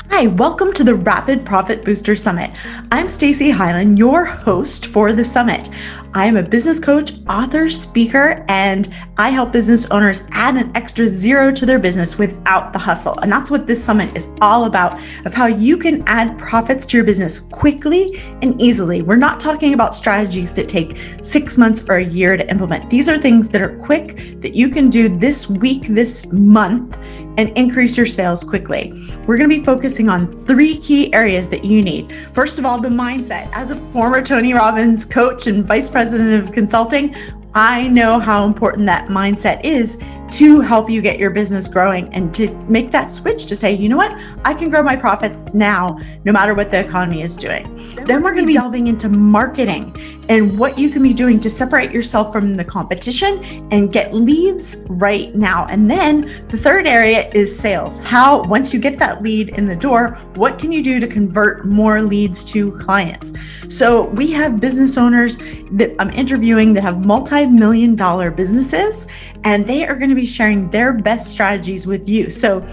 Hi, welcome to the Rapid Profit Booster Summit. I'm Stacey Hylen, your host for the summit. I am a business coach, author, speaker, and I help business owners add an extra zero to their business without the hustle. And that's what this summit is all about, of how you can add profits to your business quickly and easily. We're not talking about strategies that take 6 months or a year to implement. These are things that are quick that you can do this week, this month, and increase your sales quickly. We're going to be focusing on 3 key areas that you need. First of all, the mindset. As a former Tony Robbins coach and vice president of consulting, I know how important that mindset is to help you get your business growing and to make that switch to say, you know what, I can grow my profits now, no matter what the economy is doing. Then we're going to be delving into marketing and what you can be doing to separate yourself from the competition and get leads right now. And then the third area is sales. How, once you get that lead in the door, what can you do to convert more leads to clients? So we have business owners that I'm interviewing that have multi-million-dollar businesses, and they are going to be sharing their best strategies with you. So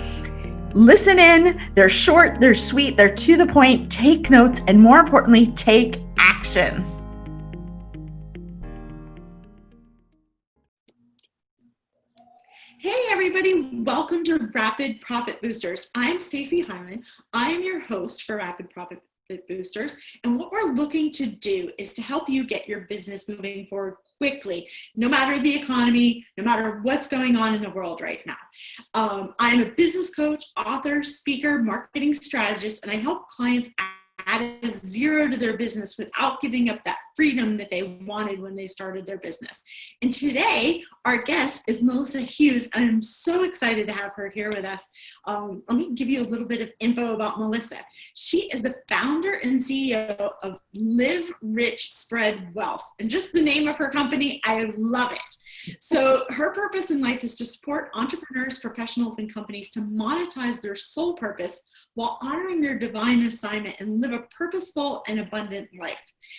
listen in. They're short, they're sweet, they're to the point. Take notes, and more importantly, take action. Hey everybody, welcome to Rapid Profit Boosters. I'm Stacey Hylen. I'm your host for Rapid Profit Boosters, and what we're looking to do is to help you get your business moving forward quickly, no matter the economy, no matter what's going on in the world right now. I'm a business coach, author, speaker, marketing strategist, and I help clients add a zero to their business without giving up that freedom that they wanted when they started their business. And today, our guest is Melissa Hughes, and I'm so excited to have her here with us. Let me give you a little bit of info about Melissa. She is the founder and CEO of Live Rich, Spread Wealth. And just the name of her company, I love it. So her purpose in life is to support entrepreneurs, professionals, and companies to monetize their sole purpose while honoring their divine assignment and live a purposeful and abundant life.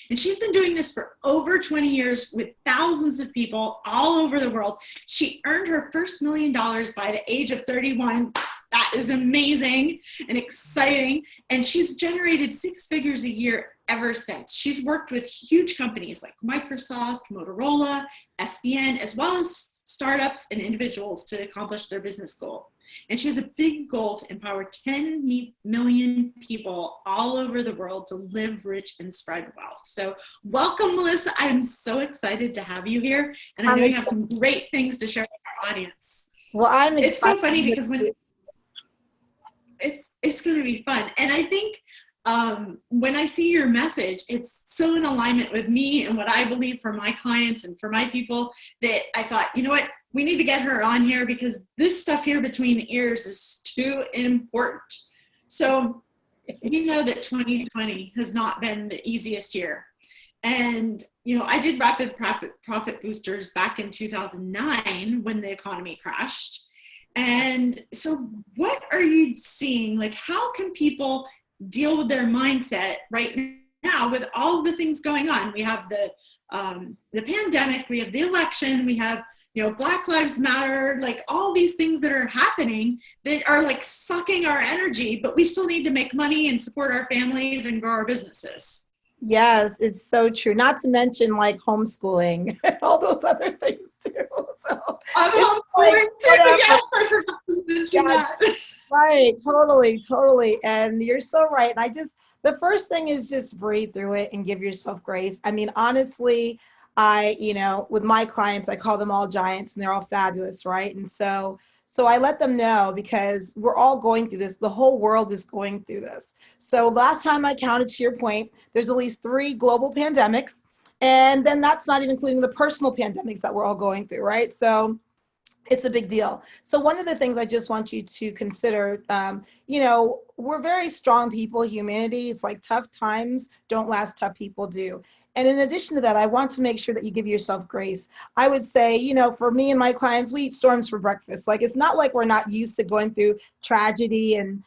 And she's been doing this for over 20 years with thousands of people all over the world. She earned her first $1 million by the age of 31. That is amazing and exciting. And she's generated 6 figures a year ever since. She's worked with huge companies like Microsoft, Motorola, SBN, as well as startups and individuals to accomplish their business goal. And she has a big goal to empower 10 million people all over the world to live rich and spread wealth. So welcome, Melissa. I'm so excited to have you here. And I know you have some great things to share with our audience. Well, it's so funny because when it's going to be fun. And I think when I see your message, it's so in alignment with me and what I believe for my clients and for my people that I thought, you know what, we need to get her on here because this stuff here between the ears is too important. So you know that 2020 has not been the easiest year. And, you know, I did Rapid Profit Boosters back in 2009 when the economy crashed. And so what are you seeing? Like, how can people deal with their mindset right now with all the things going on? We have the pandemic, we have the election, we have, you know, Black Lives Matter, like all these things that are happening that are like sucking our energy, but we still need to make money and support our families and grow our businesses. Yes, it's so true. Not to mention like homeschooling and all those other things too. So I'm homeschooling too. Yes, I forgot to mention that. Right, totally. And you're so right. And the first thing is just breathe through it and give yourself grace. I mean, honestly, with my clients, I call them all giants and they're all fabulous, right? And so I let them know because we're all going through this. The whole world is going through this. So last time I counted, to your point, there's at least 3 global pandemics. And then that's not even including the personal pandemics that we're all going through, right? So it's a big deal. So one of the things I just want you to consider, we're very strong people, humanity. It's like tough times don't last, tough people do. And in addition to that, I want to make sure that you give yourself grace. I would say, for me and my clients, we eat storms for breakfast. Like, it's not like we're not used to going through tragedy and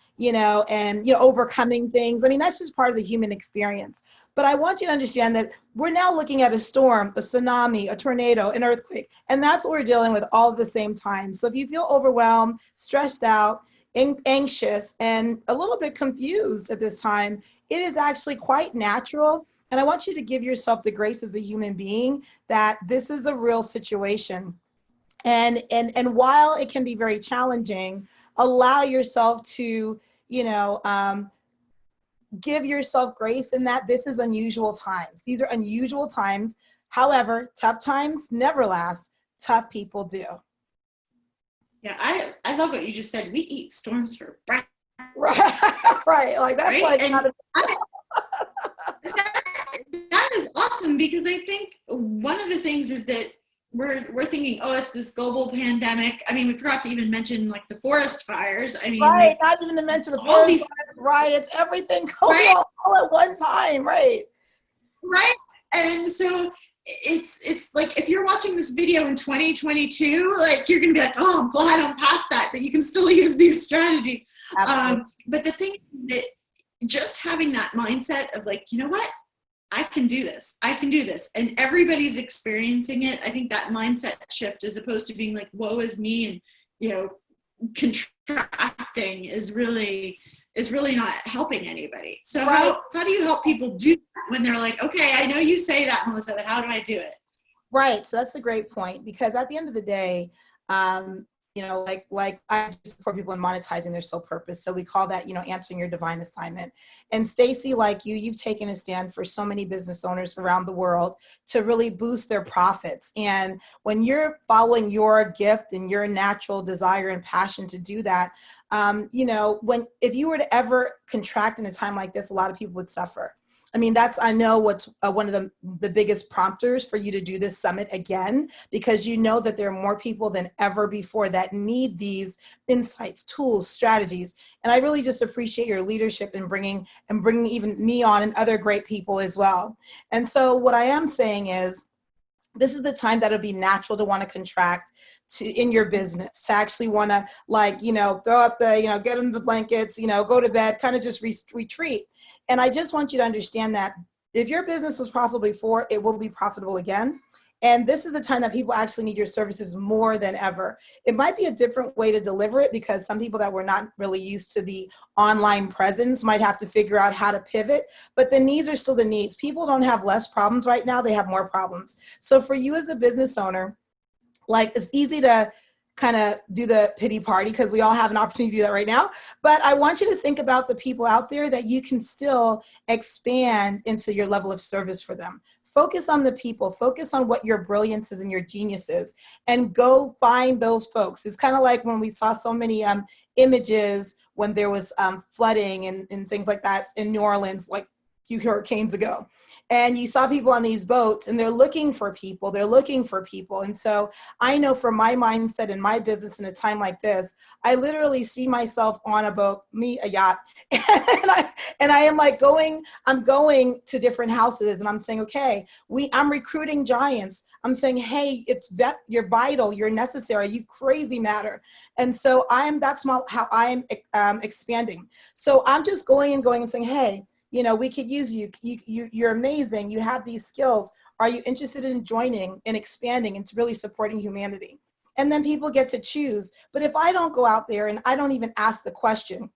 overcoming things. I mean, that's just part of the human experience. But I want you to understand that we're now looking at a storm, a tsunami, a tornado, an earthquake, and that's what we're dealing with all at the same time. So if you feel overwhelmed, stressed out, anxious and a little bit confused at this time, it is actually quite natural. And I want you to give yourself the grace as a human being that this is a real situation. And while it can be very challenging, allow yourself to, you know, give yourself grace in that this is unusual times. These are unusual times. However, tough times never last. Tough people do. Yeah, I love what you just said. We eat storms for breakfast. Right. Like that's right? like And not a- that is awesome, because I think one of the things is that we're thinking, oh, it's this global pandemic. I mean, we forgot to even mention like the forest fires. I mean, right. like, Not even to mention the all forest these riots, everything going right, on all at one time. Right. right. And so it's like, if you're watching this video in 2022, like you're gonna be like, oh, I'm glad I'm past that you can still use these strategies. But the thing is that just having that mindset of like, you know what, I can do this. I can do this. And everybody's experiencing it. I think that mindset shift, as opposed to being like, woe is me, and, you know, contracting is really not helping anybody. So right. how do you help people do that when they're like, okay, I know you say that, Melissa, but how do I do it? Right. So that's a great point, because at the end of the day, you know, like I support people in monetizing their sole purpose. So we call that, you know, answering your divine assignment. And Stacey, like you've taken a stand for so many business owners around the world to really boost their profits. And when you're following your gift and your natural desire and passion to do that, you know, if you were to ever contract in a time like this, a lot of people would suffer. I mean, I know what's one of the biggest prompters for you to do this summit again, because you know that there are more people than ever before that need these insights, tools, strategies. And I really just appreciate your leadership in bringing even me on, and other great people as well. And so what I am saying is, this is the time that it'll be natural to want to contract in your business, to actually want to, like, you know, throw up the, you know, get in the blankets, you know, go to bed, kind of just retreat. And I just want you to understand that if your business was profitable before, it will be profitable again. And this is the time that people actually need your services more than ever. It might be a different way to deliver it, because some people that were not really used to the online presence might have to figure out how to pivot, but the needs are still the needs. People don't have less problems right now, they have more problems. So for you as a business owner, like, it's easy to kind of do the pity party, because we all have an opportunity to do that right now. But I want you to think about the people out there that you can still expand into your level of service for them. Focus on the people, focus on what your brilliance is and your genius is, and go find those folks. It's kind of like when we saw so many images when there was flooding and things like that in New Orleans, like a few hurricanes ago. And you saw people on these boats, and they're looking for people. And so I know from my mindset in my business in a time like this, I literally see myself on a boat, a yacht, and I am like I'm going to different houses, and I'm saying, okay, I'm recruiting giants. I'm saying, hey, you're vital, you're necessary, you crazy matter. And so that's how I'm expanding. So I'm just going and saying, hey, you know, we could use you. You're amazing. You have these skills. Are you interested in joining and expanding and really supporting humanity? And then people get to choose. But if I don't go out there and I don't even ask the question,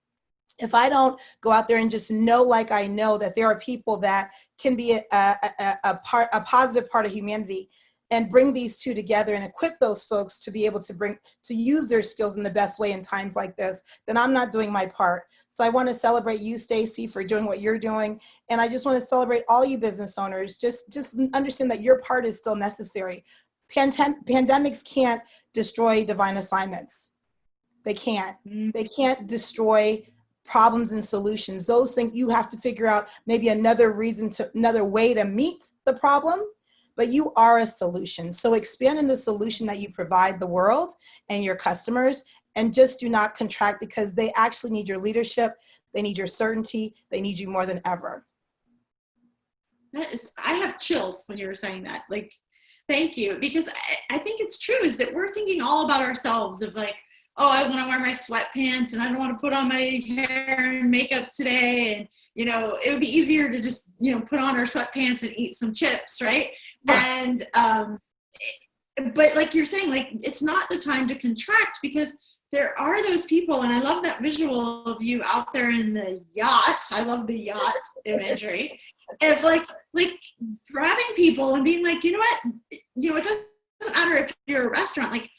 if I don't go out there and just know, like I know that there are people that can be a positive part of humanity, and bring these two together and equip those folks to be able to use their skills in the best way in times like this, then I'm not doing my part. So I want to celebrate you, Stacey, for doing what you're doing. And I just want to celebrate all you business owners. Just understand that your part is still necessary. Pandemics can't destroy divine assignments. They can't. They can't destroy problems and solutions. Those things, you have to figure out maybe another way to meet the problem, but you are a solution. So expand in the solution that you provide the world and your customers, and just do not contract, because they actually need your leadership. They need your certainty. They need you more than ever. I have chills when you were saying that. Like, thank you. Because I think it's true, is that we're thinking all about ourselves, of like, oh, I want to wear my sweatpants, and I don't want to put on my hair and makeup today. And, you know, it would be easier to just, you know, put on our sweatpants and eat some chips, right? And, but like you're saying, like, it's not the time to contract, because there are those people, and I love that visual of you out there in the yacht. I love the yacht imagery of like grabbing people and being like, you know what, it doesn't matter if you're a restaurant, like,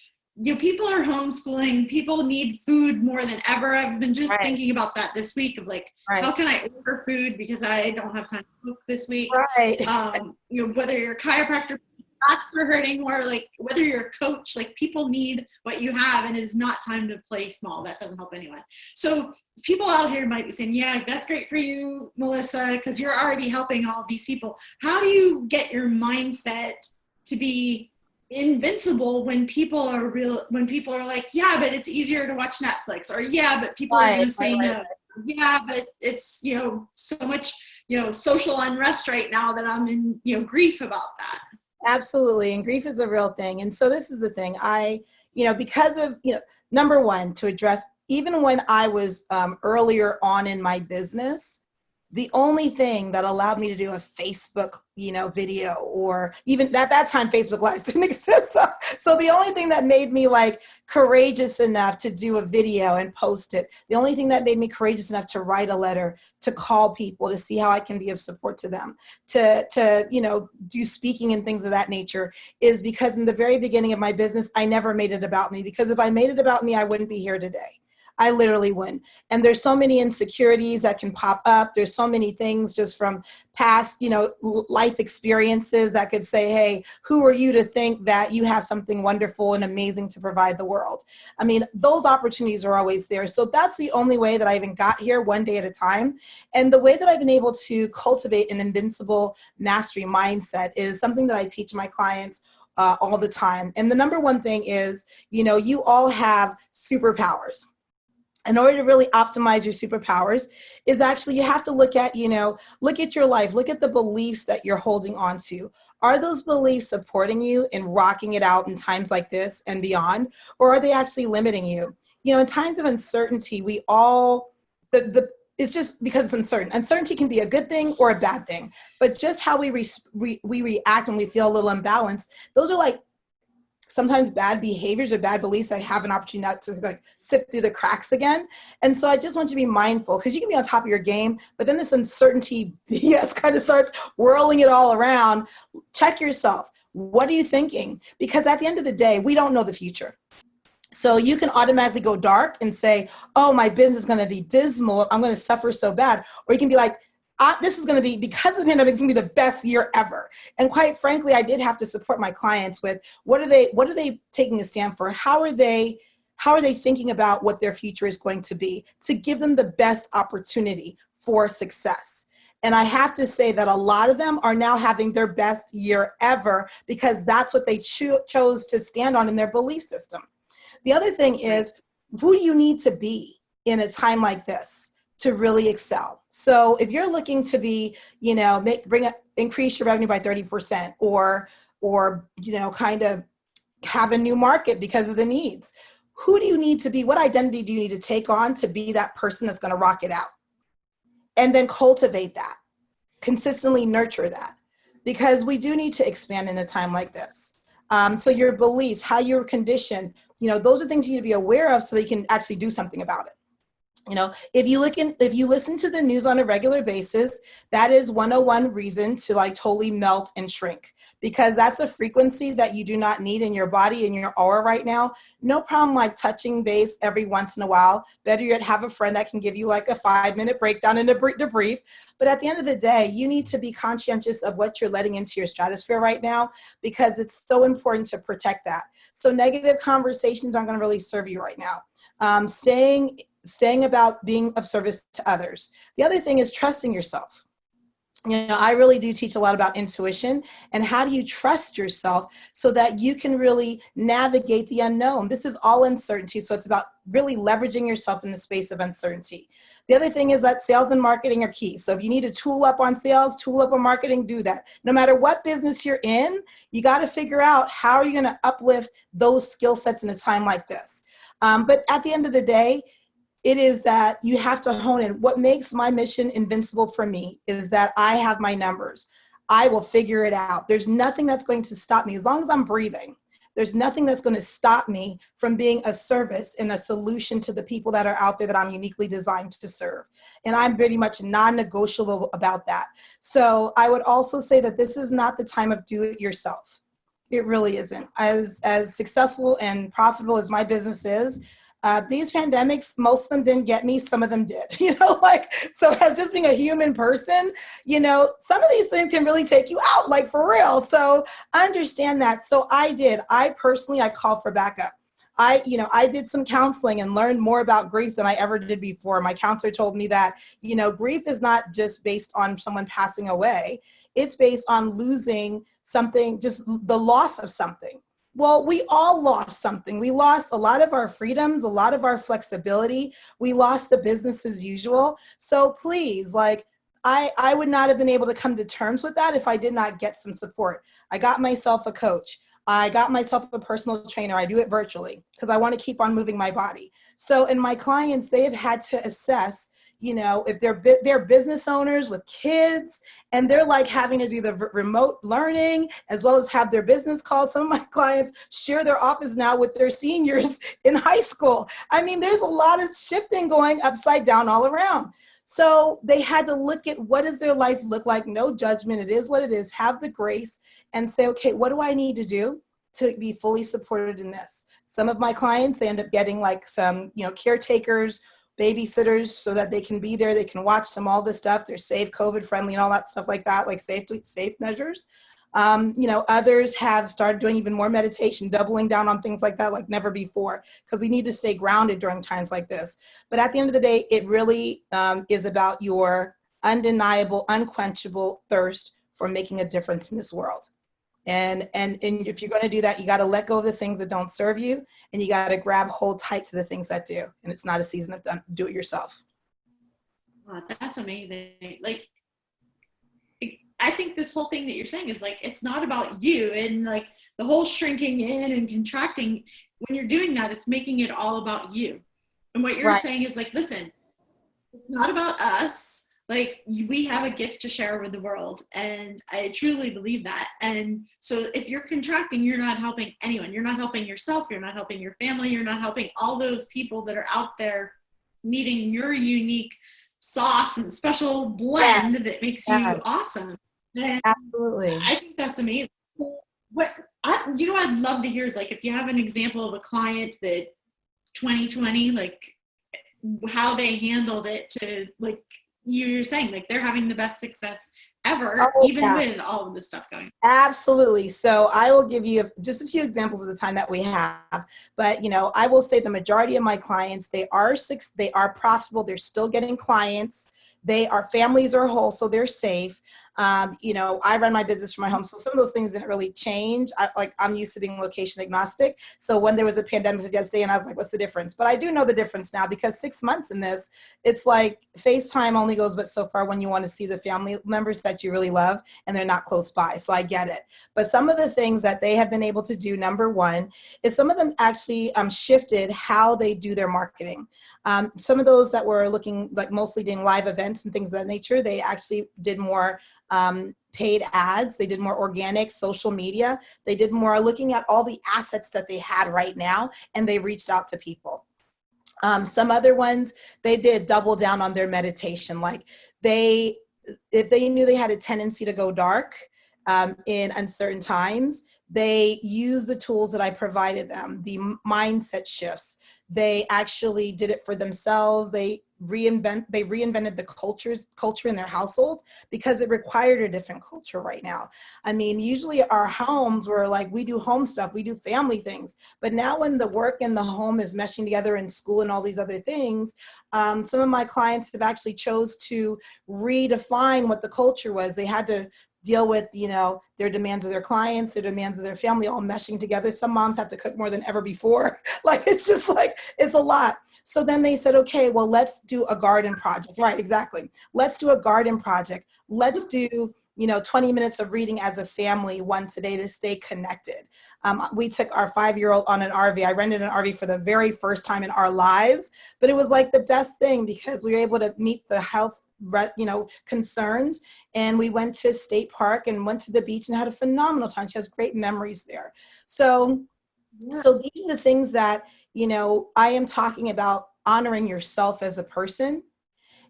people are homeschooling, people need food more than ever. I've been just thinking about that this week of like, how can I order food because I don't have time to cook this week? Whether you're a chiropractor, backs are hurting, or like whether you're a coach, like people need what you have, and it is not time to play small. That doesn't help anyone. So people out here might be saying, yeah, that's great for you, Melissa, because you're already helping all these people. How do you get your mindset to be invincible when people are like, yeah, but it's easier to watch Netflix, or yeah, but people are going to say no. Yeah, but it's, so much, social unrest right now that I'm in, grief about that. Absolutely. And grief is a real thing. And so this is the thing. Because of, number one, to address, even when I was earlier on in my business, the only thing that allowed me to do a Facebook, video, or even at that time, Facebook Live didn't exist. So the only thing that made me like courageous enough to do a video and post it, the only thing that made me courageous enough to write a letter, to call people, to see how I can be of support to them, to do speaking and things of that nature, is because in the very beginning of my business, I never made it about me, because if I made it about me, I wouldn't be here today. I literally wouldn't. And there's so many insecurities that can pop up. There's so many things just from past, life experiences that could say, hey, who are you to think that you have something wonderful and amazing to provide the world? I mean, those opportunities are always there. So that's the only way that I even got here, one day at a time. And the way that I've been able to cultivate an invincible mastery mindset is something that I teach my clients all the time. And the number one thing is, you all have superpowers. In order to really optimize your superpowers is actually, you have to look at your life, look at the beliefs that you're holding on to. Are those beliefs supporting you in rocking it out in times like this and beyond? Or are they actually limiting you? In times of uncertainty, it's just because it's uncertain. Uncertainty can be a good thing or a bad thing, but just how we react when we feel a little imbalanced, those are like sometimes bad behaviors or bad beliefs that have an opportunity not to like sip through the cracks again. And so I just want you to be mindful, because you can be on top of your game, but then this uncertainty BS kind of starts whirling it all around. Check yourself. What are you thinking? Because at the end of the day, we don't know the future. So you can automatically go dark and say, oh, my business is going to be dismal. I'm going to suffer so bad. Or you can be like, this is going to be, because of the pandemic, it's going to be the best year ever. And quite frankly, I did have to support my clients with what are they taking a stand for? How are they thinking about what their future is going to be, to give them the best opportunity for success? And I have to say that a lot of them are now having their best year ever, because that's what they chose to stand on in their belief system. The other thing is, who do you need to be in a time like this to really excel? So if you're looking to be, increase your revenue by 30%, or kind of have a new market because of the needs, who do you need to be? What identity do you need to take on to be that person that's going to rock it out? And then cultivate that, consistently nurture that, because we do need to expand in a time like this. So your beliefs, how you're conditioned, those are things you need to be aware of so that you can actually do something about it. If you listen to the news on a regular basis, that is 101 reason to like totally melt and shrink, because that's a frequency that you do not need in your body, in your aura right now. No problem like touching base every once in a while. Better yet, have a friend that can give you like a 5-minute breakdown and debrief. But at the end of the day, you need to be conscientious of what you're letting into your stratosphere right now, because it's so important to protect that. So negative conversations aren't going to really serve you right now. Staying about being of service to others. The other thing is trusting yourself. I really do teach a lot about intuition and how do you trust yourself so that you can really navigate the unknown. This is all uncertainty, so it's about really leveraging yourself in the space of uncertainty. The other thing is that sales and marketing are key. So if you need to tool up on sales, tool up on marketing, do that. No matter what business you're in, you got to figure out how are you going to uplift those skill sets in a time like this. But at the end of the day, it is that you have to hone in. What makes my mission invincible for me is that I have my numbers. I will figure it out. There's nothing that's going to stop me as long as I'm breathing. There's nothing that's going to stop me from being a service and a solution to the people that are out there that I'm uniquely designed to serve. And I'm very much non-negotiable about that. So I would also say that this is not the time of do it yourself. It really isn't. As successful and profitable as my business is, these pandemics, most of them didn't get me, some of them did, so as just being a human person, some of these things can really take you out, like for real. So understand that. So I personally called for backup. I did some counseling and learned more about grief than I ever did before. My counselor told me that, grief is not just based on someone passing away. It's based on losing something, just the loss of something. Well, we all lost something. We lost a lot of our freedoms, a lot of our flexibility. We lost the business as usual. So please, I would not have been able to come to terms with that if I did not get some support. I got myself a coach. I got myself a personal trainer. I do it virtually because I want to keep on moving my body. So, and my clients, they have had to assess, if they're business owners with kids and they're having to do the remote learning as well as have their business calls. Some of my clients share their office now with their seniors in high school. I mean, there's a lot of shifting going upside down all around. So they had to look at what does their life look like? No judgment. It is what it is. Have the grace and say, okay, what do I need to do to be fully supported in this? Some of my clients, they end up getting some, caretakers, babysitters so that they can be there, they can watch them, all this stuff. They're safe, COVID friendly and all that stuff like that, safe measures. Others have started doing even more meditation, doubling down on things like that like never before, because we need to stay grounded during times like this. But at the end of the day, it really is about your undeniable, unquenchable thirst for making a difference in this world. And if you're going to do that, you got to let go of the things that don't serve you, and you got to hold tight to the things that do. And it's not a season of do it yourself. Wow, that's amazing. I think this whole thing that you're saying is it's not about you, and the whole shrinking in and contracting. When you're doing that, it's making it all about you. And what you're saying is listen, it's not about us. We have a gift to share with the world, and I truly believe that. And so if you're contracting, you're not helping anyone. You're not helping yourself. You're not helping your family. You're not helping all those people that are out there needing your unique sauce and special blend that makes you awesome. And absolutely. I think that's amazing. I'd love to hear is if you have an example of a client that 2020, how they handled it to you're saying they're having the best success ever, with all of this stuff going. Absolutely. So I will give you just a few examples of the time that we have, but I will say the majority of my clients, they are profitable. They're still getting clients. Our families are whole, so they're safe. I run my business from my home, so some of those things didn't really change. I'm used to being location agnostic. So when there was a pandemic, I said, and I was like, what's the difference? But I do know the difference now, because 6 months in this, it's FaceTime only goes but so far when you want to see the family members that you really love and they're not close by. So I get it. But some of the things that they have been able to do, number one, is some of them actually shifted how they do their marketing. Some of those that were looking mostly doing live events and things of that nature, they actually did more paid ads. They did more organic social media. They did more looking at all the assets that they had right now, and they reached out to people. Some other ones, they did double down on their meditation. If they knew they had a tendency to go dark in uncertain times, they used the tools that I provided them, the mindset shifts. They actually did it for themselves. They reinvented the culture in their household, because it required a different culture right now. I mean, usually our homes were we do home stuff, we do family things, but now when the work and the home is meshing together in school and all these other things, some of my clients have actually chose to redefine what the culture was. They had to deal with, their demands of their clients, their demands of their family, all meshing together. Some moms have to cook more than ever before. It's just it's a lot. So then they said, okay, well, let's do a garden project. Right, exactly. Let's do a garden project. Let's do, 20 minutes of reading as a family once a day to stay connected. We took our 5-year-old on an RV. I rented an RV for the very first time in our lives, but it was the best thing, because we were able to meet the health concerns, and we went to State Park and went to the beach and had a phenomenal time. She has great memories there. So Yeah. So these are the things that, I am talking about honoring yourself as a person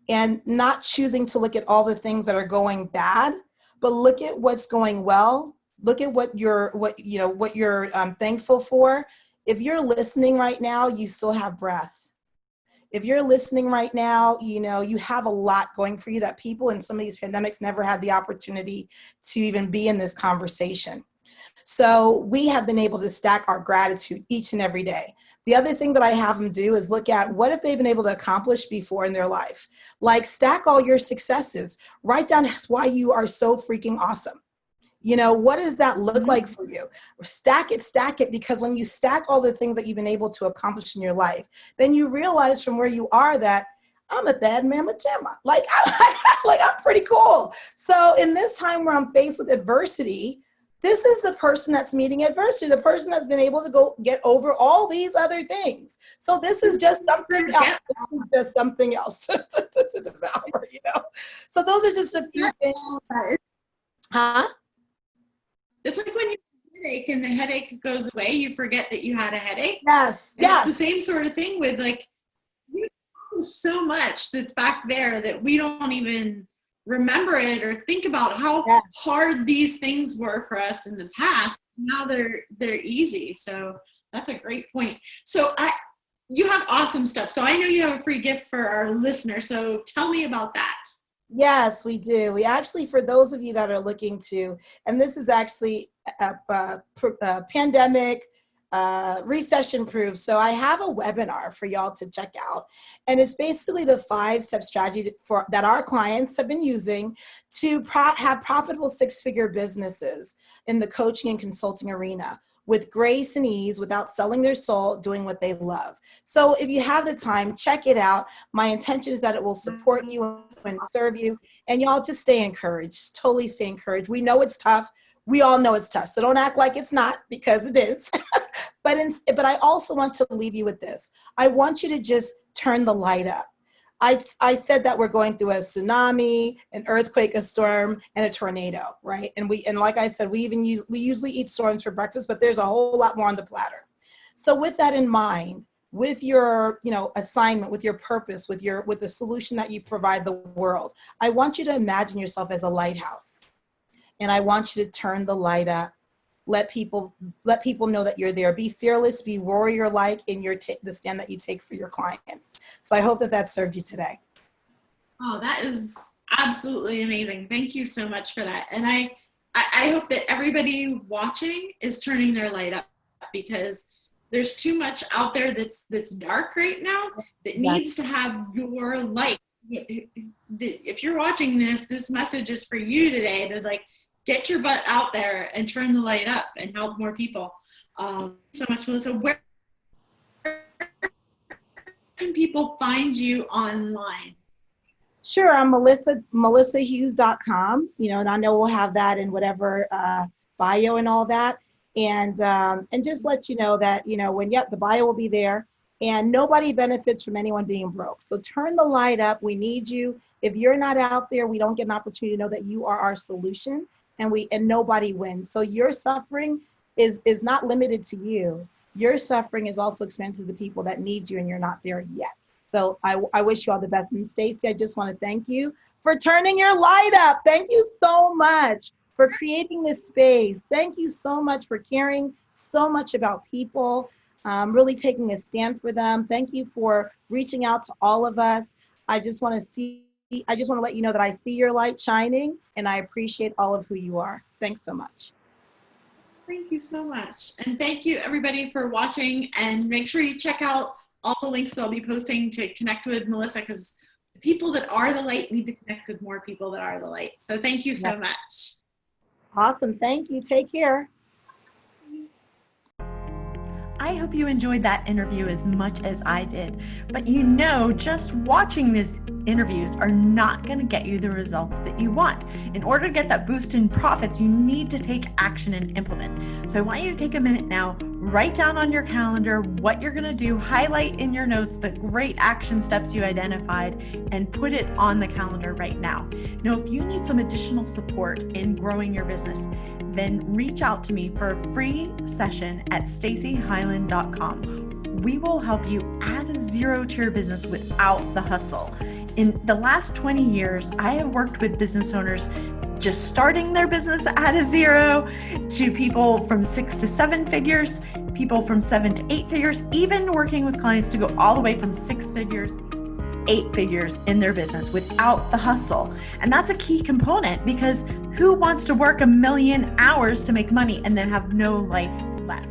and not choosing to look at all the things that are going bad, but look at what's going well. Look at what you're thankful for. If you're listening right now, you still have breath. If you're listening right now, you have a lot going for you that people in some of these pandemics never had the opportunity to even be in this conversation. So we have been able to stack our gratitude each and every day. The other thing that I have them do is look at what have they been able to accomplish before in their life. Like stack all your successes. Write down why you are so freaking awesome. What does that look like for you? Stack it, because when you stack all the things that you've been able to accomplish in your life, then you realize from where you are that I'm a bad mama jamma. I'm pretty cool. So in this time where I'm faced with adversity, this is the person that's meeting adversity, the person that's been able to go get over all these other things. So this is just something else. This is just something else to devour, So those are just a few things. Huh? It's like when you have a headache and the headache goes away, you forget that you had a headache. Yes. It's the same sort of thing with we accomplish so much that's back there that we don't even remember it or think about how hard these things were for us in the past. Now they're easy. So that's a great point. So you have awesome stuff. So I know you have a free gift for our listeners. So tell me about that. Yes, we do. We actually, for those of you that are looking to, and this is actually a pandemic recession proof. So I have a webinar for y'all to check out. And it's basically the 5-step strategy that our clients have been using to have profitable 6-figure businesses in the coaching and consulting arena, with grace and ease, without selling their soul, doing what they love. So if you have the time, check it out. My intention is that it will support you and serve you, and y'all just stay encouraged, totally stay encouraged. We know it's tough. We all know it's tough. So don't act like it's not, because it is. But I also want to leave you with this. I want you to just turn the light up. I said that we're going through a tsunami, an earthquake, a storm, and a tornado, right? And like I said, we usually eat storms for breakfast, but there's a whole lot more on the platter. So with that in mind, with your assignment, with your purpose, with the solution that you provide the world, I want you to imagine yourself as a lighthouse, and I want you to turn the light up. Let people know that you're there. Be fearless, be warrior-like in the stand that you take for your clients. So I hope that served you today. Oh, that is absolutely amazing. Thank you so much for that. And I hope that everybody watching is turning their light up, because there's too much out there that's dark right now that needs to have your light. If you're watching this message is for you today, to get your butt out there and turn the light up and help more people. So much, Melissa. Where can people find you online? Sure, I'm melissahughes.com, and I know we'll have that in whatever bio and all that. And just let you know that, the bio will be there, and nobody benefits from anyone being broke. So turn the light up. We need you. If you're not out there, we don't get an opportunity to know that you are our solution, and nobody wins. So your suffering is not limited to you. Your suffering is also expanded to the people that need you, and you're not there yet. So I wish you all the best. And Stacey, I just want to thank you for turning your light up. Thank you so much for creating this space. Thank you so much for caring so much about people, really taking a stand for them. Thank you for reaching out to all of us. I just want to let you know that I see your light shining, and I appreciate all of who you are. Thanks so much. Thank you so much. And thank you everybody for watching, and make sure you check out all the links that I'll be posting to connect with Melissa, because the people that are the light need to connect with more people that are the light. So thank you so much. Awesome. Thank you. Take care. I hope you enjoyed that interview as much as I did. But just watching this interviews are not going to get you the results that you want. In order to get that boost in profits, you need to take action and implement. So I want you to take a minute now, write down on your calendar what you're going to do, highlight in your notes the great action steps you identified, and put it on the calendar right now. Now, if you need some additional support in growing your business, then reach out to me for a free session at staceyhylen.com. We will help you add a zero to your business without the hustle. In the last 20 years, I have worked with business owners just starting their business at a zero, to people from 6 to 7 figures, people from 7 to 8 figures, even working with clients to go all the way from 6 figures, 8 figures in their business without the hustle. And that's a key component, because who wants to work 1,000,000 hours to make money and then have no life left?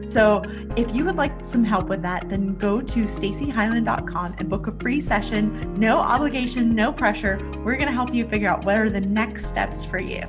So if you would like some help with that, then go to staceyhylen.com and book a free session. No obligation, no pressure. We're going to help you figure out what are the next steps for you.